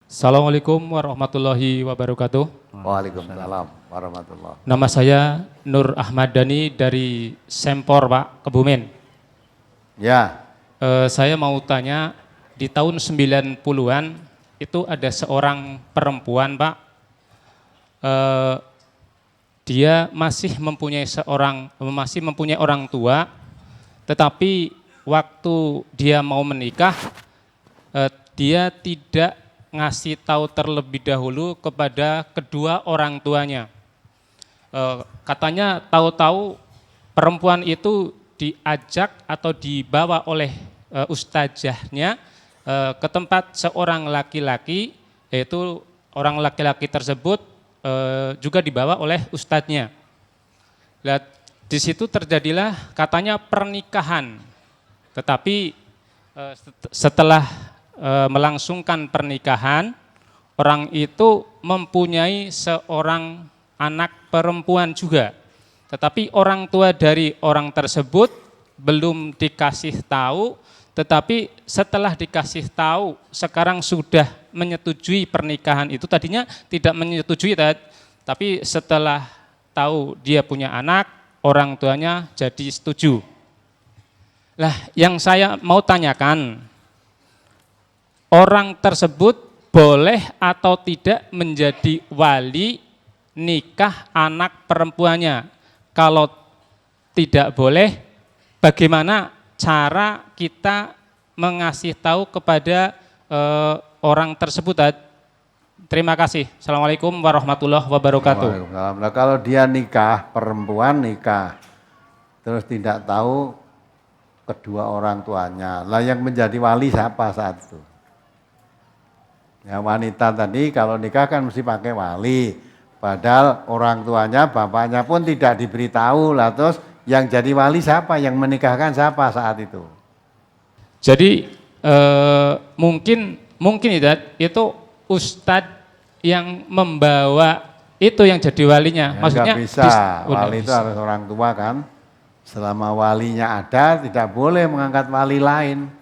Assalamualaikum warahmatullahi wabarakatuh. Waalaikumsalam warahmatullahi. Nama saya Nur Ahmad Dhani dari Sempor, Pak, Kebumen. Ya, Saya mau tanya, di tahun 90-an itu ada seorang perempuan, Pak. Dia masih mempunyai orang tua, tetapi waktu dia mau menikah, dia tidak ngasih tahu terlebih dahulu kepada kedua orang tuanya. Katanya tahu-tahu perempuan itu diajak atau dibawa oleh ustazahnya ke tempat seorang laki-laki, yaitu orang laki-laki tersebut juga dibawa oleh ustadznya. Nah, di situ terjadilah katanya pernikahan, tetapi setelah melangsungkan pernikahan, orang itu mempunyai seorang anak perempuan juga. Tetapi orang tua dari orang tersebut belum dikasih tahu, tetapi setelah dikasih tahu sekarang sudah menyetujui pernikahan itu. Tadinya tidak menyetujui, tapi setelah tahu dia punya anak, orang tuanya jadi setuju. Lah, yang saya mau tanyakan, orang tersebut boleh atau tidak menjadi wali nikah anak perempuannya? Kalau tidak boleh, bagaimana cara kita mengasih tahu kepada orang tersebut? Terima kasih. Assalamualaikum warahmatullahi wabarakatuh. Waalaikumsalam. Nah, kalau dia nikah, perempuan nikah, terus tidak tahu kedua orang tuanya, lah yang menjadi wali siapa saat itu? Ya, wanita tadi kalau nikah kan mesti pakai wali, padahal orang tuanya, bapaknya pun tidak diberitahu, lah terus yang jadi wali siapa, yang menikahkan siapa saat itu? Jadi mungkin itu ustadz yang membawa itu yang jadi walinya. Ya, maksudnya nggak bisa, wali itu harus orang tua kan. Selama walinya ada, tidak boleh mengangkat wali lain.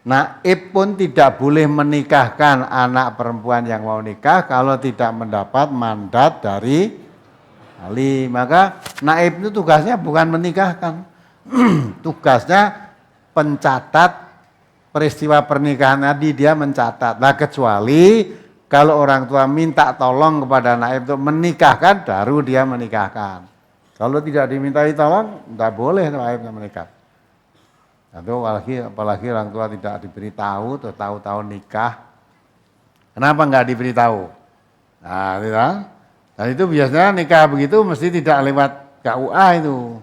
Naib pun tidak boleh menikahkan anak perempuan yang mau nikah kalau tidak mendapat mandat dari wali. Maka naib itu tugasnya bukan menikahkan, tugasnya pencatat peristiwa pernikahan tadi, dia mencatat. Nah, kecuali kalau orang tua minta tolong kepada naib untuk menikahkan, baru dia menikahkan. Kalau tidak dimintai tolong, tidak boleh naibnya menikah. Atau apalagi orang tua tidak diberitahu, atau tahu-tahu nikah. Kenapa enggak diberitahu? Nah, dan itu biasanya nikah begitu mesti tidak lewat KUA itu.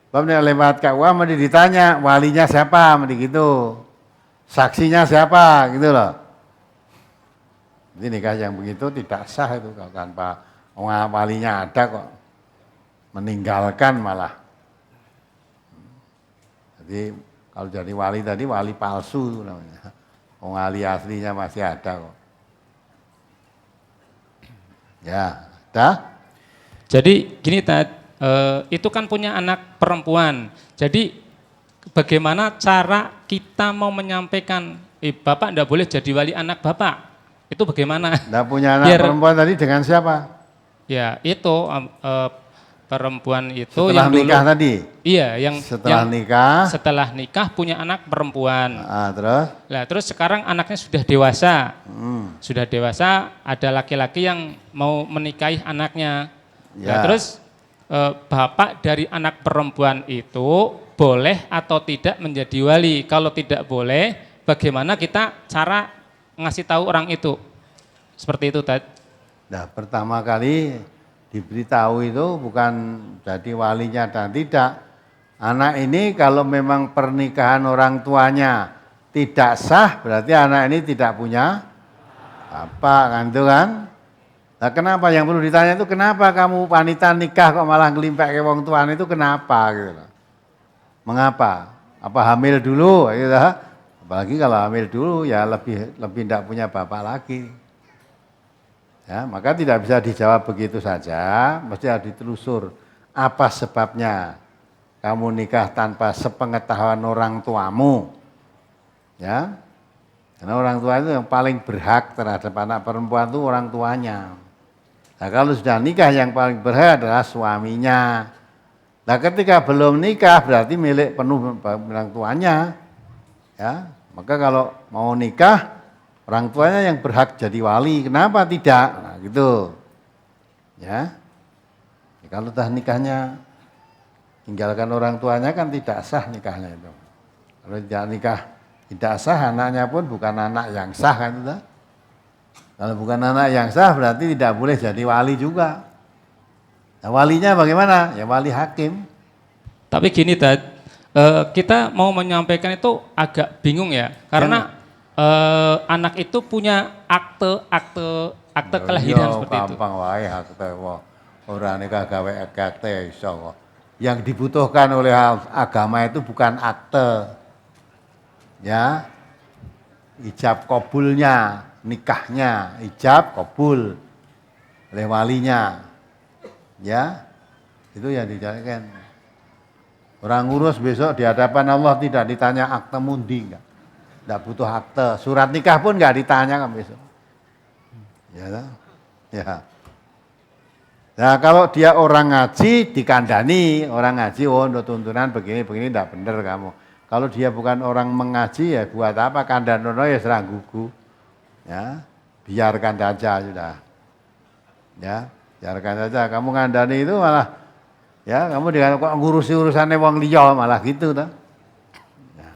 Kalau lewat KUA mesti ditanya walinya siapa, mesti gitu. Saksinya siapa, gitu loh. Jadi nikah yang begitu tidak sah itu kalau tanpa walinya ada kok. Meninggalkan malah. Jadi kalau jadi wali tadi wali palsu namanya. Wali aslinya masih ada kok. Ya, dah. Jadi gini itu kan punya anak perempuan. Jadi bagaimana cara kita mau menyampaikan, Bapak enggak boleh jadi wali anak Bapak. Itu bagaimana? Enggak punya anak perempuan tadi dengan siapa? Ya, itu perempuan itu setelah yang nikah dulu, tadi. Iya, setelah nikah punya anak perempuan. Terus sekarang anaknya sudah dewasa. Sudah dewasa, ada laki-laki yang mau menikahi anaknya. Ya. Terus bapak dari anak perempuan itu boleh atau tidak menjadi wali? Kalau tidak boleh, bagaimana kita cara ngasih tahu orang itu? Seperti itu, Tad. Nah, pertama kali diberitahu itu bukan jadi walinya dan tidak. Anak ini kalau memang pernikahan orang tuanya tidak sah, berarti anak ini tidak punya bapak, kan itu kan. Nah, kenapa yang perlu ditanya itu kenapa kamu wanita nikah kok malah ngelimpek ke wong tuan itu kenapa gitu. Mengapa? Apa hamil dulu gitu. Apalagi kalau hamil dulu ya lebih tidak punya bapak lagi. Ya, maka tidak bisa dijawab begitu saja, mesti harus ditelusur apa sebabnya kamu nikah tanpa sepengetahuan orang tuamu. Ya. Karena orang tua itu yang paling berhak terhadap anak perempuan itu orang tuanya. Nah kalau sudah nikah yang paling berhak adalah suaminya. Nah ketika belum nikah berarti milik penuh orang tuanya. Ya, maka kalau mau nikah orang tuanya yang berhak jadi wali. Kenapa tidak? Nah gitu. Ya. Kalau sudah nikahnya tinggalkan orang tuanya kan tidak sah nikahnya itu. Kalau tidak nikah tidak sah, anaknya pun bukan anak yang sah kan itu. Kalau bukan anak yang sah berarti tidak boleh jadi wali juga. Nah, walinya bagaimana? Ya wali hakim. Tapi gini Dad, kita mau menyampaikan itu agak bingung ya, karena anak itu punya akte kelahiran seperti itu. Gampang wae akte ora nikah gawe akte iso kok. Yang dibutuhkan oleh agama itu bukan akte. Ya, ijab kabulnya, nikahnya, ijab kabul oleh walinya. Ya, itu yang dicarikan. Orang ngurus besok di hadapan Allah tidak ditanya akte mundi, enggak butuh akte. Surat nikah pun enggak ditanya kan besok. Ya, ya. Nah kalau dia orang ngaji dikandani, orang ngaji untuk tuntunan begini enggak benar kamu. Kalau dia bukan orang mengaji ya buat apa kandanono ya serang gugu. Ya, biarkan saja sudah. Ya, biarkan saja. Kamu ngandani itu malah ya kamu dengan kok ngurusi urusannya wong liya malah gitu toh.